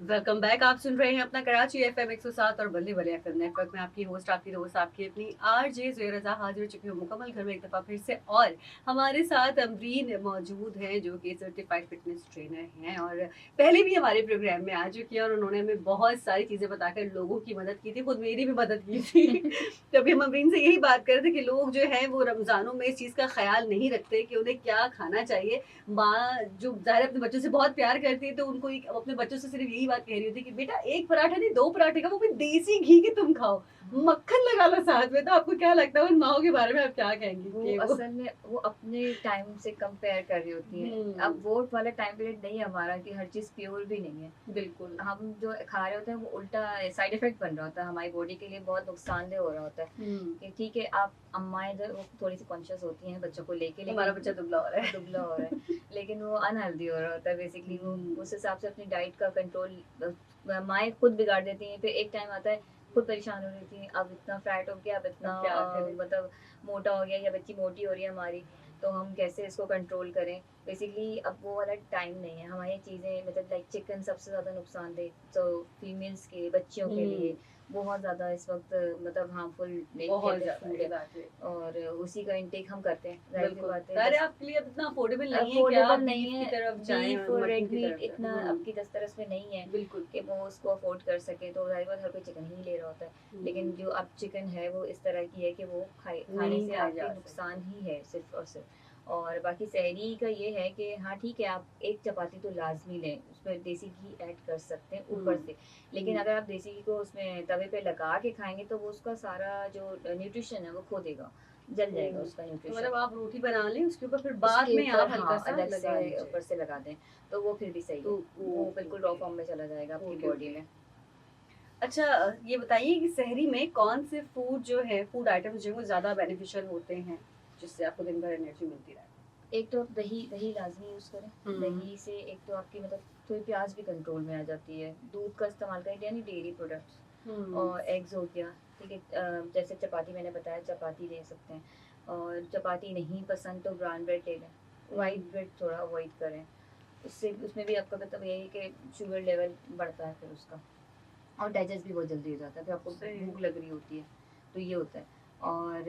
Welcome back. आप सुन रहे हैं अपना कराची एफएम 107 और बल्ले बल्ले एफएम नेटवर्क में आपकी होस्ट आपकी दोस्त आपकी अपनी आरजे ज़ुहैर रज़ा हाजिर हो चुकी हूँ मुकम्मल घर में एक दफ़ा फिर से। और हमारे साथ अमरीन मौजूद हैं जो कि सर्टिफाइड फिटनेस ट्रेनर हैं और पहले भी हमारे प्रोग्राम में आ चुकी हैं और उन्होंने हमें बहुत सारी चीज़ें बताकर लोगों की मदद की थी, खुद मेरी भी मदद की थी। तभी हम अमरीन से यही बात कर रहे थे कि लोग जो हैं वो रमज़ानों में इस चीज़ का ख्याल नहीं रखते कि उन्हें क्या खाना चाहिए। माँ जो ज़ाहिर है अपने बच्चों से बहुत प्यार करती है, तो उनको एक अपने बच्चों से सिर्फ़ यही बात कह रही होती है कि बेटा 1 पराठा नहीं 2 पराठे खाओ, वो भी देसी घी के तुम खाओ, मक्खन लगा लो साथ में। तो आपको क्या लगता है उन माँओं के बारे में आप क्या कहेंगी वो कि वो असल में वो अपने टाइम से कंपेयर कर रही होती हैं। अब हुँ, वोट वाला टाइम पीरियड नहीं है हमारा कि हर चीज़ प्योर भी नहीं है। बिल्कुल। हम जो खा रहे होते हैं वो उल्टा साइड इफ़ेक्ट बन रहा होता है, हमारी बॉडी के लिए बहुत नुकसानदेह हो रहा होता है। हुँ, कि ठीक है आप अम्माएँ जो वो थोड़ी-सी कॉन्शियस होती हैं बच्चों को लेके हमारा लेकिन बच्चा दुबला हो रहा दुबला है। हो रहा है, लेकिन वो अनहेल्दी हो रहा होता है बेसिकली वो हुँ, उस हिसाब से अपनी डाइट का कंट्रोल माएँ खुद बिगाड़ देती हैं। फिर एक टाइम आता है खुद परेशान हो रही थी, अब इतना फैट हो गया, अब अब इतना क्या करें? मतलब मोटा हो गया या बच्ची मोटी हो रही है हमारी, तो हम कैसे इसको कंट्रोल करें? बेसिकली अब वो वाला टाइम नहीं है, हमारी चीज़ें मतलब लाइक चिकन सबसे ज़्यादा नुकसानदेह तो फीमेल्स के, बच्चियों के लिए हुँ, बहुत ज़्यादा इस वक़्त मतलब हार्मफुल एक बहुत कहते हैं ज़्यादा फूड है एग्ज़ैक्टली। और उसी का इंटेक हम करते हैं, ज़ाहिर-सी बिल्कुल, बात है ज़ाहिर है 10 आपके लिए अब इतना अफ़ोर्डेबल नहीं है कि आप अफ़ोर्डेबल नहीं बीफ की है, तरफ जाएँ बीफ और और मटन रेड की मीट तरफ जाएँ। इतना हुँ, आपकी दस्तरस में नहीं है बिल्कुल। कि वो उसको अफ़ोर्ड कर सके, तो ज़ाहिर बात हर कोई चिकन ही ले रहा होता है। हुँ, लेकिन जो अब चिकन है वो इस तरह की है कि वो खाने नहीं से खाए आपके जा नुकसान सकते। ही है सिर्फ़ और सिर्फ़। और बाकी सहरी का ये है कि हाँ, ठीक है आप 1 चपाती तो लाज़मी लें, उसमें देसी घी ऐड कर सकते हैं हुँ, ऊपर से। लेकिन हुँ। अगर आप देसी घी को उसमें तवे पे लगा के खाएँगे तो वो उसका सारा जो न्यूट्रिशन है वो खो देगा, जल जाएगा ओह! उसका तो न्यूट्रिशन। मतलब आप रोटी बना लें, उसके ऊपर फिर बाद उसके में ऊपर आप हाँ, हल्का-सा अलग से लगा लीजिए। ऊपर से लगा दें, तो वो फिर भी सही तो है। वो ओके, बिल्कुल रॉ ओके। फॉर्म में चला जाएगा आपकी ओके, बॉडी ओके। में। अच्छा ये बताइए कि सहरी में कौन से फूड जो है, फूड आइटम्स जो हैं वो ज़्यादा बेनिफिशियल होते हैं, जिससे आपको दिन भर एनर्जी मिलती रहे? एक तो आप दही दही लाज़मी यूज़ करें। हुँ, दही से एक तो आपकी मतलब थोड़ी प्यास भी कंट्रोल में आ जाती है। दूध का इस्तेमाल करें यानी डेयरी प्रोडक्ट्स हुँ, और एग्स हो गया, ठीक है? जैसे चपाती मैंने बताया चपाती ले सकते हैं और चपाती नहीं पसंद तो ब्राउन ब्रेड ले लें। व्हाइट हुँ। ब्रेड थोड़ा अवॉइड करें। उससे उसमें भी आपका मतलब यही है कि शुगर लेवल बढ़ता है फिर उसका। और डाइजेस्ट भी बहुत जल्दी हो जाता है, फिर आपको सही है। भूख लग रही होती है, तो ये होता है। और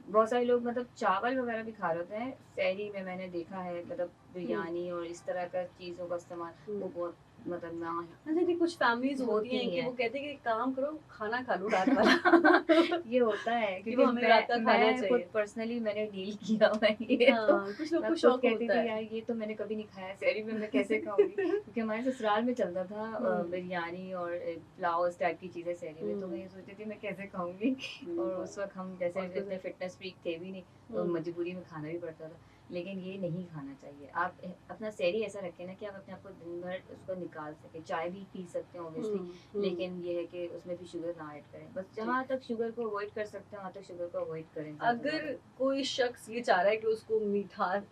बहुत सारे लोग मतलब चावल वगैरह भी खा रहे होते हैं, सहरी में मैंने देखा है मतलब हुँ, बिरयानी और इस तरह का चीज़ों का इस्तेमाल हुँ। वो बहुत मतलब ना अच्छा नहीं कुछ फैमिलीज़ होती होती हैं ही कि वो हैं। कहते हैं कि एक काम करो, खाना खा लो रात वाला। ये होता है कि वो क्योंकि हमें रात का खाना मैं खुद चाहिए। पर्सनली मैंने डील किया हुआ है ये तो हाँ, कुछ लोग मैं को खुद शौक कहती होता थी है। यार ये तो मैंने कभी नहीं खाया सहरी में मैं कैसे खाऊँगी? क्योंकि हमारे ससुराल में चलता था हुँ, बिरयानी और पुलाव इस टाइप की चीज़ें सहरी में, तो मैं हुँ। ये सोचती थी मैं कैसे खाऊँगी? और बिल्कुल, उस वक़्त हम जैसे और तो इतने सही। फ़िटनेस फ्रीक थे भी नहीं, तो हुँ, मजबूरी में खाना भी पड़ता था। लेकिन ये नहीं खाना चाहिए। आप अपना सहरी ऐसा रखें ना कि आप अपने आप को दिन भर उसको निकाल सकें। चाय भी पी सकते हैं ऑब्वियसली हुँ, हुँ। लेकिन ये है कि उसमें भी शुगर ना ऐड करें। बस जी। जहाँ तक शुगर को अवॉइड कर सकते हैं, वहाँ तक शुगर को अवॉइड करें ज़्यादा से अगर ज़्यादा। कोई शख्स ये चाह रहा है कि उसको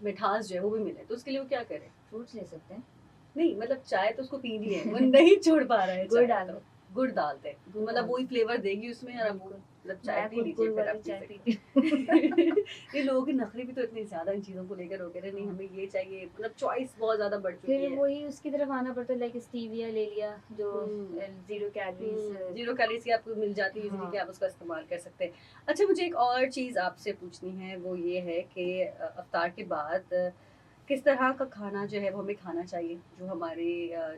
मिठास जो है वो भी मिले, तो उसके लिए वो क्या करे? फ्रूट्स ले सकते हैं, नहीं मतलब चाय तो उसको पीनी है, वो नहीं छोड़ पा रहा है गुड़ चाय डाल तो। दें, गुड़ डालते हैं, गुड़ मतलब डाल वही दें, फ्लेवर देगी उसमें और अब वो बिल्कुल। मतलब चाय मैं पी खुद लीजिए गुड़ फिर वाली आप पी चाय सकते पीती हूँ। हैं। ये लोगों की नखरे भी तो इतने ज़्यादा इन चीज़ों को लेकर हो गए हैं, नहीं हाँ, हमें ये चाहिए मतलब चॉइस बहुत ज़्यादा बढ़ चुकी फिर है। वही उसकी तरफ आना पड़ता है लाइक स्टीविया ले लिया जो हुँ। 0 कैलोरीज़ ज़ीरो कैलोरीज़ की आपको मिल जाती है इज़िली कि हाँ। आप उसका इस्तेमाल कर सकते हैं। अच्छा मुझे एक और चीज़ आपसे पूछनी है वो ये है कि इफ्तार के बाद किस तरह का खाना जो है वो हमें खाना चाहिए जो हमारे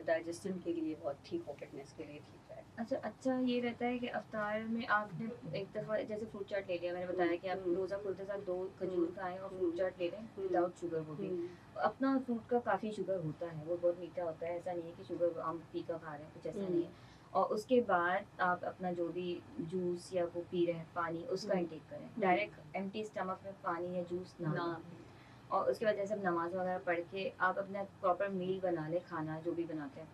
डाइजेशन के लिए बहुत ठीक हो, फिटनेस के लिए ठीक रहे? अच्छा अच्छा ये रहता है कि अफ्तार में आपने एक दफ़ा जैसे फ्रूट चाट ले लिया मैंने हुँ, बताया कि आप हुँ, रोज़ा खुलते साथ 2 हुँ, खजूर खाएँ और फ्रूट हुँ, चाट ले लें हुँ, विदाउट शुगर वो भी। हुँ, अपना फ्रूट का काफ़ी शुगर होता है, वो बहुत मीठा होता है, ऐसा नहीं है कि शुगर हम फीका खा रहे हैं, कुछ ऐसा नहीं हुँ, है। और उसके बाद आप अपना जो भी जूस या वो पी रहे हैं पानी उसका हुँ, इंटेक करें। हुँ, डायरेक्ट एम्प्टी स्टमक में पानी या जूस ना ना लें। और उसके बाद जैसे आप नमाज़ वगैरह पढ़ के आप अपना प्रॉपर मील बना लें, खाना जो भी बनाते हैं,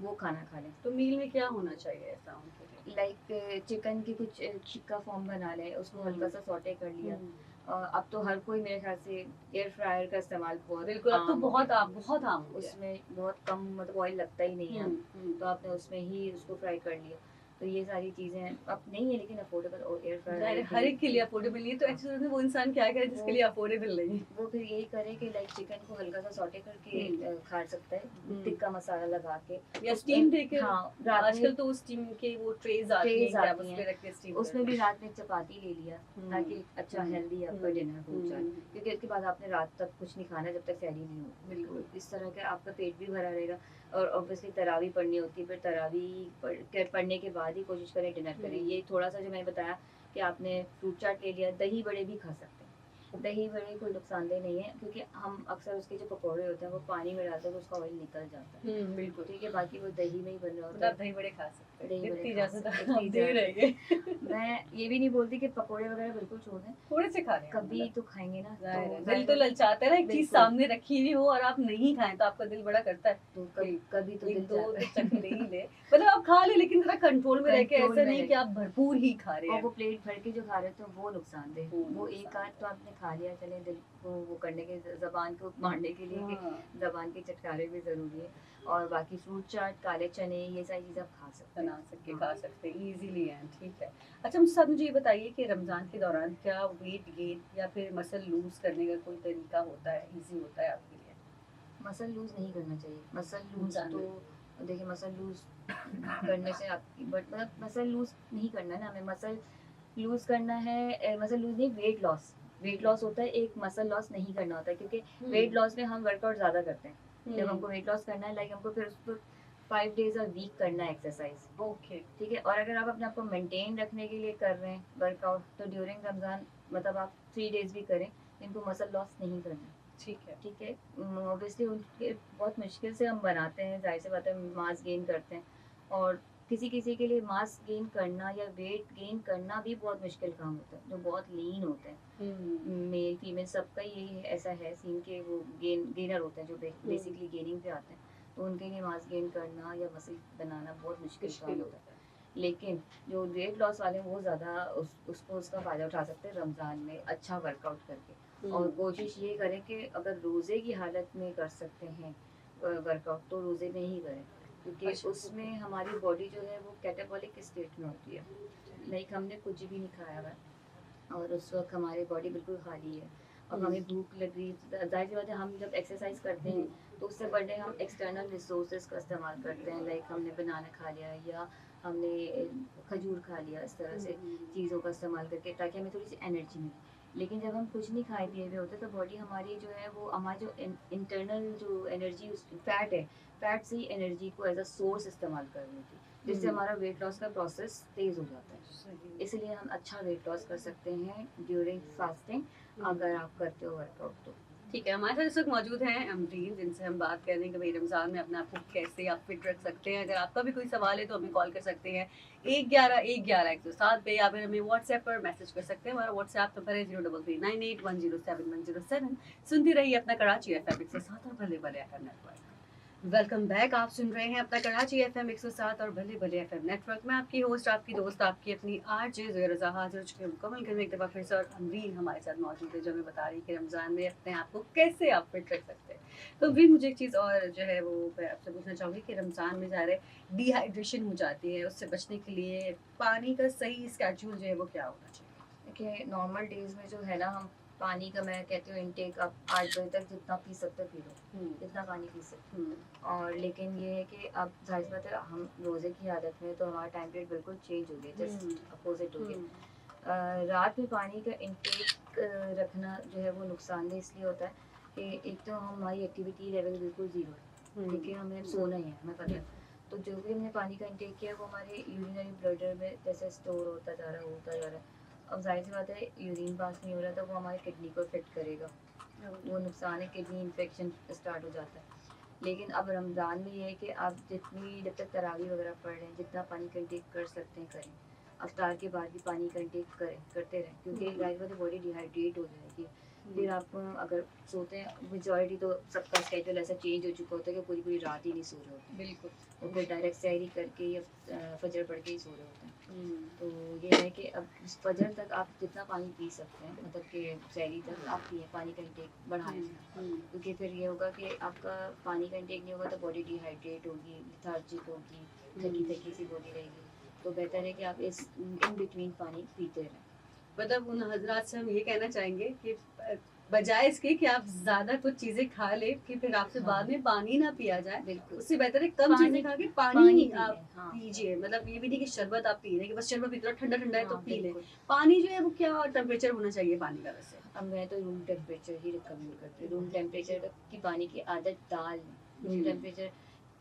वो खाना खा लें। तो मील में क्या होना चाहिए ऐसा उनके लिए? लाइक चिकन की कुछ टिक्का फॉर्म बना लें, उसको हुँ, हल्का सा सौटे कर लिया। हुँ। अब तो हर कोई मेरे ख़्याल से एयर फ्रायर का इस्तेमाल बहुत बिल्कुल, अब तो आम हो गया। बहुत आम हो गया है। उसमें बहुत कम मतलब ऑयल लगता ही नहीं है हुँ, अब, हुँ, तो आपने उसमें ही उसको फ्राई कर लिया। तो ये सारी चीज़ें अब नहीं है, लेकिन अफोर्डेबल और एयर ज़ाहिर फ्रायर है हर एक के लिए अफोर्डेबल नहीं है, तो एक्चुअली में वो इंसान क्या करे जिसके वो लिए अफोर्डेबल नहीं है। वो फिर यही करे कि लाइक चिकन को हल्का सा सॉटे करके हुँ, खा सकता है, हुँ। टिक्का मसाला लगा के। या उसमें स्टीम देकर हाँ, रात में आजकल तो स्टीम के वो ट्रेज़ आती ट्रेज़ हैं कि आप आती उस हैं, पे रख के स्टीम कर उसमें लो। भी रात में चपाती ले लिया, हुँ, ताकि अच्छा हुँ, हेल्दी आपका हुँ, डिनर हो जाए। हुँ, क्योंकि उसके बाद आपने रात तक कुछ नहीं खाना जब तक सहरी नहीं होगी। बिल्कुल। तो इस तरह का आपका पेट भी भरा रहेगा। और ऑब्वियसली तरावी पढ़नी होती है, फिर तरावी पढ़ने के बाद ही कोशिश करें डिनर करें। हुँ, ये थोड़ा-सा जो मैंने बताया कि आपने फ्रूट चाट ले लिया, दही बड़े भी खा सकते हैं। दही बड़े कोई नुकसानदेह नहीं है, क्योंकि हम अक्सर उसके जो पकौड़े होते हैं वो पानी में डालते हैं तो उसका ऑयल निकल जाता है। बिल्कुल। ठीक है, बाकी वो दही में ही बन रहा होता मतलब है। आप दही बड़े खा सकते हैं, दही बड़े इतनी खा इजाज़त सकते, आप इतनी दे ज़्यादा रहे हैं। मैं ये भी नहीं बोलती कि पकोड़े वगैरह बिल्कुल छोड़ दें, थोड़े से खा रहे हैं कभी मतलब तो खाएँगे ना, तो ज़ाहिर है, दिल तो ज़ाहिर है ललचाता है ना, एक चीज़ बिल्कुल, सामने रखी हुई हो और आप नहीं खाएँ तो आपका दिल बड़ा करता है तो कि कभी तो दिल 1-2 चाहता तो चख है ले ही ले। मतलब आप खा लें लेकिन ज़रा कंट्रोल में रह के, कंट्रोल ऐसा में नहीं रहे। कि आप भरपूर ही खा रहे और हैं। वो प्लेट भर के जो खा रहे थे वो नुकसानदेह। वो वो एक आध नुकसानदेह। तो आपने खा लिया, चले दिल को वो करने के ज़बान को मारने के लिए कि हाँ, ज़बान के चटकारे भी ज़रूरी है। और बाकी फ्रूट चाट, काले चने, ये सारी चीज़ें आप खा सकते हैं। बना सकते, हाँ। खा सकते हैं, ईज़िली है, ठीक है। अच्छा मुझे साथ मुझे ये बताइए कि रमज़ान के दौरान क्या वेट गेन या फिर मसल लूज़ करने का कोई तरीका होता है, ईज़ी होता है आपके लिए? मसल लूज़ नहीं करना चाहिए। मसल लूज़ रमज़ान तो में? देखिए, मसल लूज़ करने से आपकी बट मतलब मसल लूज़ नहीं करना है ना हमें। मसल लूज़ करना है, मसल लूज़ नहीं, वेट लॉस। वेट लॉस होता है, एक मसल लॉस नहीं करना होता है, क्योंकि हुँ, वेट लॉस में हम वर्कआउट ज़्यादा करते हैं। जब हुँ, हमको वेट लॉस करना है, लाइक हमको फिर उसको 5 डेज़ अ वीक करना है एक्सरसाइज़। ओके, ठीक है? और अगर आप अपने आप को मेंटेन रखने के लिए कर रहे हैं वर्कआउट, तो ड्यूरिंग रमज़ान मतलब आप 3 डेज़ भी करें, इनको मसल लॉस नहीं करना है। ठीक है। ठीक है? ऑब्वियसली उनके बहुत मुश्किल से हम बनाते हैं, ज़ाहिर-सी बात है, मास गेन करते हैं। और किसी-किसी के लिए मास गेन करना या वेट गेन करना भी बहुत मुश्किल काम होता है, जो बहुत लीन होते हैं। हुँ, मेल, फीमेल सबका यही है, ऐसा है सीन कि वो गेनर होते हैं, जो हुँ, बेसिकली गेनिंग पे आते हैं। तो उनके लिए मास गेन करना या मसल बनाना बहुत मुश्किल काम मुश्किल होता है। होता है। लेकिन जो वेट लॉस वाले हैं वो ज़्यादा उसको उसका फ़ायदा उठा सकते हैं रमज़ान में अच्छा वर्कआउट करके। और हुँ, कोशिश ये करें कि अगर रोज़े की हालत में कर सकते हैं वर्कआउट, तो रोज़े में ही करें, क्योंकि अच्छा, ओके। उसमें हमारी बॉडी जो है वो कैटाबॉलिक स्टेट में होती है। लाइक हमने कुछ भी नहीं खाया हुआ है और उस वक़्त हमारी बॉडी बिल्कुल खाली है। अब हुँ, हमें भूख लग रही है, ज़ाहिर-सी बात है, हम जब एक्सरसाइज़ करते हुँ, हैं तो उससे बड़े हम एक्सटर्नल रिसोर्सेज़ का इस्तेमाल करते हैं, लाइक हमने बनाना खा लिया या हमने खजूर खा लिया, इस तरह हुँ, से हुँ, चीज़ों का इस्तेमाल करके, ताकि हमें थोड़ी-सी एनर्जी मिले। लेकिन जब हम कुछ नहीं खाए पिए हुए होते, तो बॉडी हमारी जो है वो हमारी जो इंटरनल जो एनर्जी उस फैट है, फैट से ही एनर्जी को एज़ अ सोर्स इस्तेमाल कर रही होती है, जिससे हुँ, हमारा वेट लॉस का प्रोसेस तेज़ हो जाता है। सही। इसलिए हम अच्छा वेट लॉस कर सकते हैं ड्यूरिंग फास्टिंग, हुँ। अगर आप करते हो वर्कआउट तो। ठीक है, हमारे साथ इस वक़्त मौजूद हैं अमरीन, जिनसे हम बात कर रहे हैं कि भई रमज़ान में अपने आप को कैसे आप फ़िट रख सकते हैं। अगर आपका भी कोई सवाल है तो हमें कॉल कर सकते हैं 111-111-107 पे, या फिर हमें व्हाट्सएप पर मैसेज कर सकते हैं। हमारा व्हाट्सएप नंबर है 033981071007। सुनती रहिए अपना कराची एफएम 107 और भले-भले एफएम नेटवर्क। वेलकम बैक, आप सुन रहे हैं अपना कराची एफएम 107 और भले भले एफएम नेटवर्क में आपकी होस्ट, आपकी दोस्त, आपकी अपनी आरजे ज़ोया रज़ा हाज़िर हो चुकी है मुकम्मल घर में एक दफ़ा फिर से। और अमरीन हमारे साथ मौजूद है, जो हमें बता रही है कि रमज़ान में अपने आप को कैसे आप फिट रख सकते हैं। तो अमरीन, मुझे एक चीज़ और जो है वो मैं आपसे पूछना चाहूँगी कि रमज़ान में ज़ाहिर है डिहाइड्रेशन हो जाती है, उससे बचने के लिए पानी का सही स्केड्यूल जो है वो क्या होना चाहिए? देखिए, नॉर्मल डेज़ में जो है ना, हम पानी का, मैं कहती हूँ, इनटेक आप 8 बजे तक जितना पी सकते हो पी लो, हुँ, जितना पानी पी सकते हुँ, हो। और लेकिन ये है कि अब ज़ाहिर-सी बात है, हम रोज़े की हालत में तो हमारा टाइम पीरियड बिल्कुल चेंज हो गया, हुँ, जस्ट अपोज़िट हो हुँ, गया। रात में पानी का इंटेक रखना जो है वो नुकसानदेह इसलिए होता है कि एक तो हमारी एक्टिविटी लेवल बिल्कुल ज़ीरो है, हुँ, ठीक है? हमें हुँ, सोना ही है, हमें पता है। बिल्कुल। तो जो भी हमने पानी का इंटेक किया है वो हमारे यूरिनरी ब्लडर में जैसे स्टोर होता जा रहा है, होता जा रहा है। अब ज़ाहिर-सी बात है, यूरिन पास नहीं हो रहा, तो वो हमारी किडनी को इफ़ेक्ट करेगा। वो नुकसान है, किडनी इन्फेक्शन स्टार्ट हो जाता है। लेकिन अब रमज़ान में ये है कि आप जितनी जब तक तरावी वगैरह पढ़ रहे हैं, जितना पानी का इंटेक कर सकते हैं करें। अफ्तार के बाद भी पानी का इंटेक करें, करते रहें, क्योंकि हुँ, ज़ाहिर बात है बॉडी डिहाइड्रेट हो जाएगी। हुँ, फिर आप अगर सोते हैं, मेजॉरिटी तो सबका स्केड्यूल ऐसा चेंज हो चुका होता है कि पूरी-पूरी रात ही नहीं सो रहे होते हैं। बिल्कुल। वो फिर डायरेक्ट सहरी करके या फजर पढ़ के ही सो रहे होते हैं। हुँ, तो ये है कि अब फजर तक आप जितना पानी पी सकते हैं, मतलब कि सहरी तक आप पिएँ, पानी का इंटेक बढ़ाएँ। हुँ, हुँ, क्योंकि फिर ये होगा कि आपका पानी का इंटेक नहीं होगा तो बॉडी डिहाइड्रेट होगी, लेथार्जिक होगी, हुँ। थकी-थकी सी बॉडी रहेगी। तो बेहतर है कि आप इस इन बिटवीन पानी पीते रहें। मतलब उन हजरात से हम ये कहना चाहेंगे कि बजाय इसके कि आप ज्यादा कुछ चीजें खा ले कि फिर आपसे हाँ। बाद में पानी ना पिया जाए, बिल्कुल। उससे बेहतर है कम पानी चीजें खा के पानी पानी पी आप लें, हाँ। पीजिए। मतलब ये भी नहीं कि शरबत आप पी रहे हैं कि बस शरबत पी रहे हो, ठंडा ठंडा है तो हाँ, पी लें। बिल्कुल। पानी जो है वो क्या टेम्परेचर होना चाहिए पानी का वैसे? अब मैं तो रूम टेम्परेचर ही रिकमेंड करती हूँ। रूम टेम्परेचर की पानी की आदत डाल लें। रूम टेम्परेचर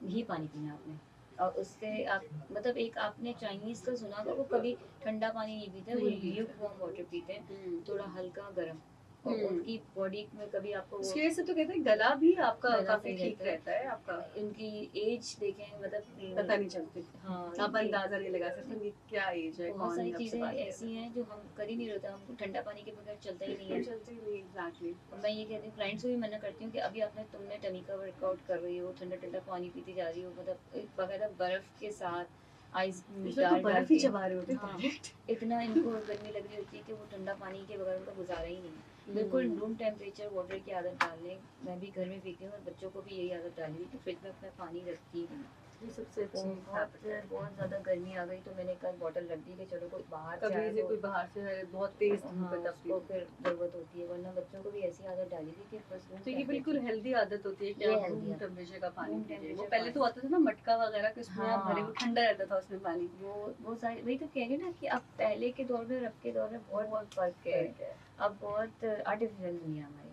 ही पानी पीना आपने। और उससे आप मतलब एक आपने चाइनीज़ का सुना होगा, वो कभी ठंडा पानी नहीं पीते, वो नहीं पीते। ल्यूकवार्म वाटर पीते हैं, थोड़ा हल्का गर्म। और हम्म। उनकी बॉडी में कभी आपको वो उसकी वजह से तो कहते हैं गला भी आपका गला काफी सही ठीक रहता है आपका, उनकी एज देखें, मतलब पता नहीं चलती। हाँ, आप उनकी अंदाजा नहीं लगा सकते कि क्या एज है, बहुत कौन सारी आपसे चीज़ें बात कर ऐसी हैं जो हम कर ही नहीं रहते, हमको ठंडा पानी के बगैर चलता ही नहीं रहा है। है। चलती नहीं एग्जैक्टली। और मैं ये कहती हूँ क्लाइंट्स को भी मना करती हूँ कि अभी तुमने टमी का वर्कआउट कर रही हो, ठंडा ठंडा पानी पीती जा रही हो, मतलब एक बाकायदा बर्फ़ के साथ आइस इसमें तो डाल डाल बर्फ ही के, चबा रहे होते हैं हाँ, डायरेक्ट। इतना इनको गर्मी लग रही होती है कि वो ठंडा पानी के बगैर उनका गुजारा ही नहीं है। बिल्कुल रूम टेम्परेचर वाटर की आदत डाल लें। मैं भी घर में पीती हूँ और बच्चों को भी यही आदत डाली हुई कि फ्रिज में मैं पानी रखती ही नहीं। ये सबसे अच्छी बहुत हैबिट है। बहुत ज़्यादा गर्मी आ गई तो मैंने एक आध बॉटल रख दी कि चलो कोई बाहर से कभी आया से तो कोई बाहर से है, बहुत तेज धूप हाँ, है तब उसको भी। फिर ज़रूरत होती है, वरना बच्चों को भी ऐसी आदत डाली थी कि बस रूम तो ये बिल्कुल टेम्परेचर। हेल्दी आदत होती है कि ये आप हेल्दी रूम है। टेम्परेचर का पानी रूम पीजिए। वो टेम्परेचर पहले तो पानी। आता था ना मटका वगैरह कि उसमें आप भरे, वो हाँ, ठंडा रहता था उसमें पानी। वो सारी वही तो कह रही हूँ ना कि अब पहले के दौर में और अब के दौर में बहुत फ़र्क है। फर्क है। अब बहुत आर्टिफिशियल दुनिया हमारी।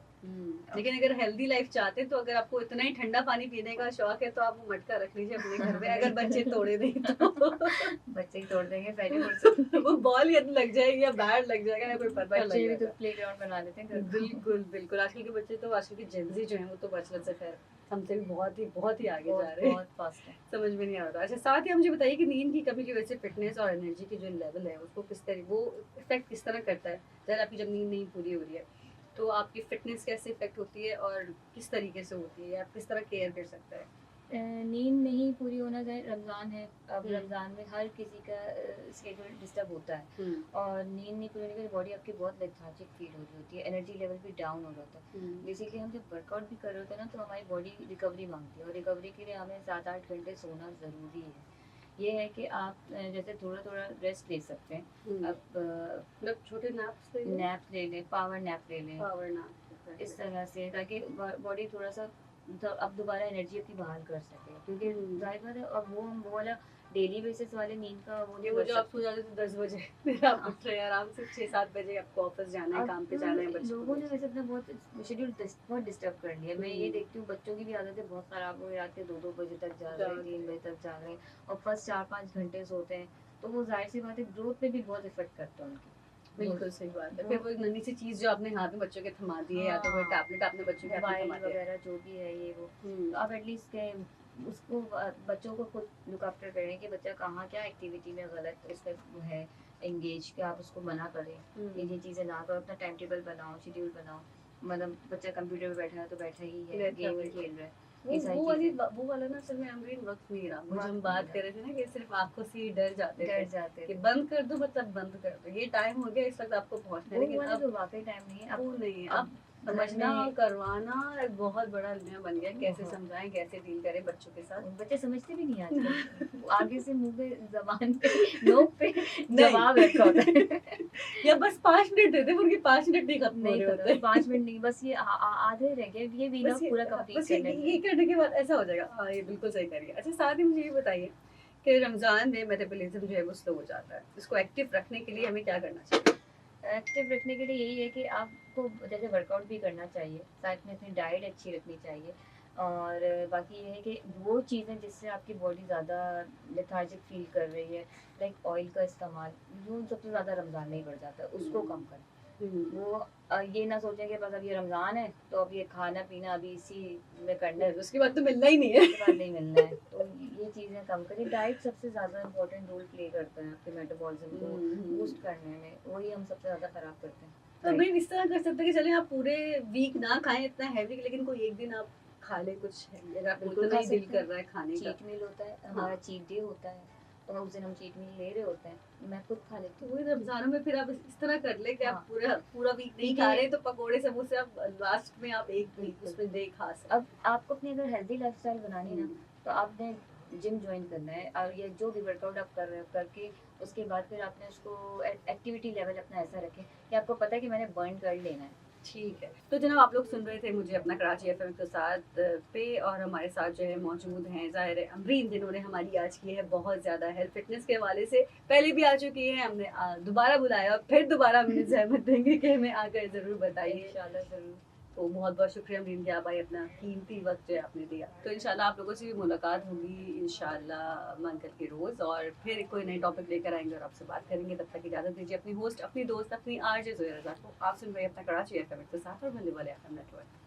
लेकिन अगर हेल्दी लाइफ चाहते हैं तो अगर आपको इतना ही ठंडा पानी पीने का शौक है तो आप वो मटका रख लीजिए अपने घर में, अगर बच्चे तोड़े नहीं तो। बच्चे ही तोड़ देंगे पहली फुर्सत। वो बॉल या तो लग जाएगी या बैट लग जाएगा या कोई पत्थर लग बच्चे भी तो जाएगा। प्लेग्राउंड बना देते हैं घर को। बिल्कुल बिल्कुल, आजकल के बच्चे तो, आजकल के जेनजी जो हैं वो तो बचपन से खैर हमसे भी बहुत ही आगे जा रहे हैं। बहुत फास्ट है। समझ में नहीं आ रहा। अच्छा, साथ ही आप मुझे बताइए कि नींद की कमी की वजह से फिटनेस और एनर्जी की जो लेवल है उसको किस तरह, वो इफेक्ट किस तरह करता है? जब आपकी जब नींद नहीं पूरी हो रही है तो आपकी फिटनेस कैसे इफेक्ट होती है और किस तरीके से होती है, आप किस तरह केयर कर सकते हैं? नींद नहीं पूरी होना चाहे, रमज़ान है, अब हम्म। रमज़ान में हर किसी का स्केड्यूल डिस्टर्ब होता है। और नींद नहीं पूरी होने के बॉडी आपकी बहुत लेथार्जिक फील हो रही होती है, एनर्जी लेवल भी डाउन हो जाता है। बेसिकली हम जब वर्कआउट भी कर रहे होते हैं ना तो हमारी बॉडी रिकवरी मांगती है, और रिकवरी के लिए हमें 7-8 घंटे सोना ज़रूरी है। ये है कि आप जैसे थोड़ा थोड़ा रेस्ट ले सकते हैं। अब मतलब छोटे नैप्स नैप ले लें, पावर नैप ले लें, पावर नैप इस तरह से, ताकि बॉडी थोड़ा सा मतलब अब दोबारा एनर्जी अपनी बहाल कर सके, क्योंकि जाहिर बात है अब वो वाला डेली बेसिस वाले नींद का वो ये नहीं वो कर जो आप सकते। सो जाते थे 10 बजे फिर आप उठ रहे हैं आराम से 6-7 बजे, आपको ऑफिस जाना है, अब काम पे जाना है, बच्चों लोगों को ने वैसे अपना बहुत शेड्यूल बहुत डिस्टर्ब कर लिया। मैं ये देखती हूँ बच्चों की भी आदतें बहुत ख़राब हो गई, रात के 2-2 बजे तक जाग रहे हैं, 3 बजे तक जाग रहे हैं और फर्स्ट 4-5 घंटे सोते हैं, तो वो जाहिर सी बात है ग्रोथ पे भी बहुत इफेक्ट करता है उनकी। बिल्कुल सही बात है। फिर वो नन्ही सी चीज जो आपने हाथ में बच्चों के थमा दी है, या तो वो टैबलेट आपने बच्चों के हाथ में मोबाइल थमा दिया, वगैरह जो भी है ये वो, तो आप एटलीस्ट उसको बच्चों को खुद लुक आफ्टर करें कि बच्चा कहाँ क्या एक्टिविटी में गलत उसमें है एंगेज, कि आप उसको मना करें ये चीज़ें ना करो, अपना टाइम टेबल बनाओ, शेड्यूल बनाओ। मतलब बच्चा कंप्यूटर पे बैठा है तो बैठा ही है, गेम ही खेल रहा है, ये सारी चीज़ें। वो वाला ना असल में अमरीन वक्त नहीं रहा। वो जो हम बात कर रहे थे ना कि सिर्फ आंखों से ही डर जाते डर थे जाते कि थे। बंद कर दो, मतलब बंद कर दो, ये टाइम हो गया इस वक्त आपको पहुंचना है। वो लेकिन वाला अब तो वाकई टाइम नहीं है। वो नहीं है। अब घर समझना में करवाना एक बहुत बड़ा अलमिया बन गया, कैसे बहुत। समझाएं, कैसे डील करें बच्चों के साथ। बच्चे समझते भी नहीं आजकल। वो आगे से मुंह पे जबान पे नोक पे नहीं। जवाब रखा होता है। या बस 5 मिनट देते, उनके 5 मिनट नहीं खत्म हो नहीं रहे खत्म, होते। 5 मिनट नहीं, बस ये आधे रह गए, ये वीना बस ये पूरा कंप्लीट बस ये करने में। ये करने के बाद ऐसा हो जाएगा। हाँ, ये बिल्कुल सही करिए। अच्छा, साथ ही मुझे ये बताइए कि रमजान में मेटाबॉलिज्म जो है वो स्लो हो जाता है, इसको एक्टिव रखने के लिए हमें क्या करना चाहिए? एक्टिव रखने के लिए यही है कि आपको जैसे वर्कआउट भी करना चाहिए, साथ में अपनी डाइट अच्छी रखनी चाहिए, और बाकी ये है कि वो चीज़ें जिससे आपकी बॉडी ज़्यादा लेथार्जिक फील कर रही है, लाइक ऑयल का इस्तेमाल, वो सबसे ज़्यादा रमज़ान में ही बढ़ जाता है, उसको कम करें। वो ये ना सोचें कि बस अब ये रमज़ान है तो अब ये खाना पीना अभी इसी में करना है, उसके बाद तो मिलना ही नहीं है। उसके बाद नहीं मिलना है, तो ये चीज़ें कम करें। डाइट सबसे ज़्यादा इम्पोर्टेंट रोल प्ले करता है आपके मेटाबॉलिज्म को बूस्ट करने में, वही हम सबसे ज़्यादा ख़राब करते हैं। तो भाई इस तरह कर सकते हैं कि चले आप पूरे वीक ना खाएं इतना हैवी, लेकिन कोई एक दिन आप खा ले कुछ, अगर आपको बिल्कुल इतना खा ही दिल सकते कर हैं। रहा है खाने का। चीट मील होता है हमारा, चीट डे होता है, तो उस दिन हम चीट मील ले रहे होते हैं, मैं खुद खा लेती तो हूँ। वही रमजानों में फिर आप इस तरह कर ले कि आप हाँ। पूरा पूरा वीक नहीं खा रहे, तो पकोड़े समोसे आप लास्ट में आप एक वीक उसमें दे खा सकते। अब आपको अपनी अगर हेल्दी लाइफस्टाइल बनानी है ना, तो आपने जिम ज्वाइन करना है और ये जो भी वर्कआउट आप कर रहे हो करके उसके बाद फिर आपने उसको एक्टिविटी लेवल अपना ऐसा रखें कि आपको पता है कि मैंने बर्न कर लेना है। ठीक है। तो जनाब आप लोग सुन रहे थे मुझे अपना कराची एफ़एम के साथ पे और हमारे साथ जो है मौजूद हैं ज़ाहिर है अमरीन जिन्होंने हमारी आज की है बहुत ज़्यादा हेल्थ फिटनेस के हवाले से पहले भी आ चुकी हैं हमने दोबारा बुलाया और फिर दोबारा हम इन्हें ज़हमत देंगे कि हमें आकर ज़रूर बताइए। इंशाल्लाह ज़रूर। तो बहुत-बहुत शुक्रिया अमरीन कि आप आई अपना कीमती वक़्त जो है आपने दिया। तो इंशाल्लाह आप लोगों से भी मुलाकात होगी इंशाल्लाह मंगल के रोज़ और फिर कोई नए टॉपिक लेकर आएँगे और आपसे बात करेंगे। तब तक इजाज़त दीजिए अपनी होस्ट, अपनी दोस्त, अपनी आरजे ज़ोया रज़ा को। आप सुन रहे हैं अपना कराची एफ़एम के साथ और भले वाले एफ़एम नेटवर्क।